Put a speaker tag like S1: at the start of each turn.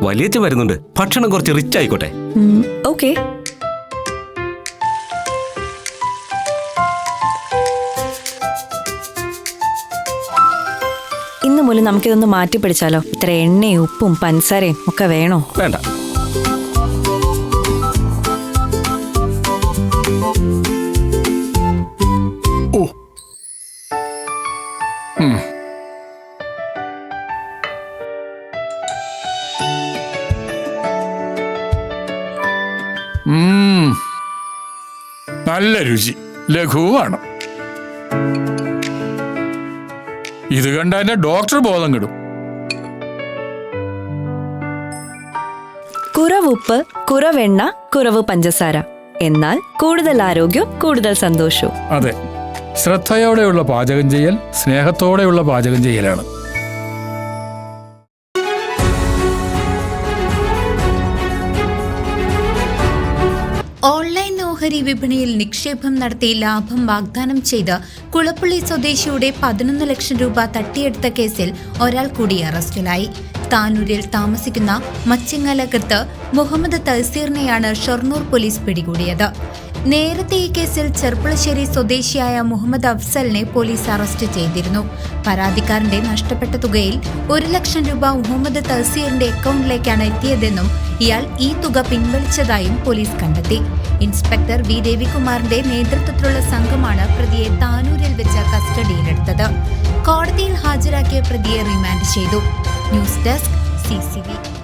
S1: വലിയച്ഛൻ വരുന്നുണ്ട്. ഭക്ഷണം കുറച്ച് റിച്ച് ആയിക്കോട്ടെ.
S2: ഓക്കെ. ഇന്ന് മൂലം നമുക്കിതൊന്ന് മാറ്റി പിടിച്ചാലോ? ഇത്ര എണ്ണയും ഉപ്പും പഞ്ചസാരയും ഒക്കെ വേണോ?
S1: വേണ്ട.
S3: നല്ല രുചി, ലഘുവാണ്. ഇത് കണ്ട എന്റെ ഡോക്ടർ ബോധം കെടും.
S2: കുറവുപ്പ്, കുറവെണ്ണ, കുറവ് പഞ്ചസാര. എന്നാൽ കൂടുതൽ ആരോഗ്യം, കൂടുതൽ സന്തോഷവും.
S3: അതെ, ശ്രദ്ധയോടെയുള്ള പാചകം ചെയ്യൽ സ്നേഹത്തോടെയുള്ള പാചകം ചെയ്യലാണ്.
S4: ഓൺലൈൻ ഓഹരി വിപണിയിൽ നിക്ഷേപം നടത്തി ലാഭം വാഗ്ദാനം ചെയ്ത് കുളപ്പള്ളി സ്വദേശിയുടെ 11 ലക്ഷം രൂപ തട്ടിയെടുത്ത കേസിൽ ഒരാൾ കൂടി അറസ്റ്റിലായി. താനൂരിൽ താമസിക്കുന്ന മച്ചിങ്ങലകത്ത് മുഹമ്മദ് തഹസീറിനെയാണ് ഷൊർണൂർ പോലീസ് പിടികൂടിയത്. നേരത്തെ ഈ കേസിൽ ചെർപ്പളശ്ശേരി സ്വദേശിയായ മുഹമ്മദ് അഫ്സലിനെ പോലീസ് അറസ്റ്റ് ചെയ്തിരുന്നു. പരാതിക്കാരന്റെ നഷ്ടപ്പെട്ട തുകയിൽ 1 ലക്ഷം രൂപ മുഹമ്മദ് തഹസീറിന്റെ അക്കൗണ്ടിലേക്കാണ് എത്തിയതെന്നും ഇയാൾ ഈ തുക പിൻവലിച്ചതായും പോലീസ് കണ്ടെത്തി. ഇൻസ്പെക്ടർ വി രവികുമാറിന്റെ നേതൃത്വത്തിലുള്ള സംഘമാണ് പ്രതിയെ താനൂരിൽ വെച്ച് കസ്റ്റഡിയിലെടുത്തത്. കോടതിയിൽ ഹാജരാക്കിയ പ്രതിയെ റിമാൻഡ് ചെയ്തു. News desk CCV.